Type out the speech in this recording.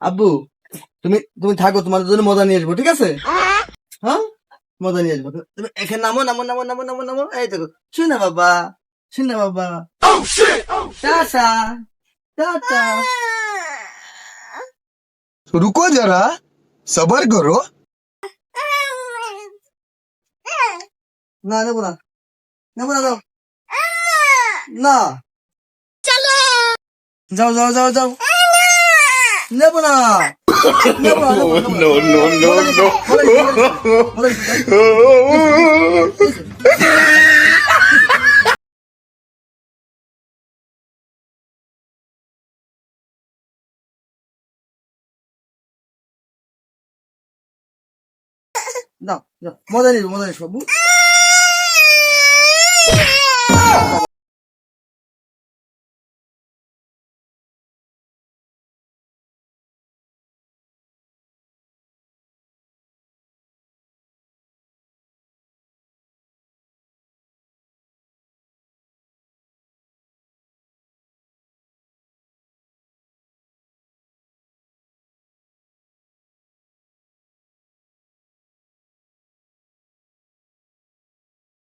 আব্বু, তুমি তুমি থাকো, তোমার জন্য মজা নিয়ে আসবো, ঠিক আছে? হ্যাঁ, মজা নিয়ে আসবো। তুমি এখানে নামো, নামো, নামো, নামো, নামো, নামো। এই দেখো, শুনে বাবা, শুনে বাবা। Tata, tata. रुको जरा सबर करो। না, নেবো না, নেবো না, যাও না, যাও, যাও, যাও, যাও, নেবো না, নেবো না, নেবো না, No, no, no, no. না, মজা নিস, মজা নিস বাবু।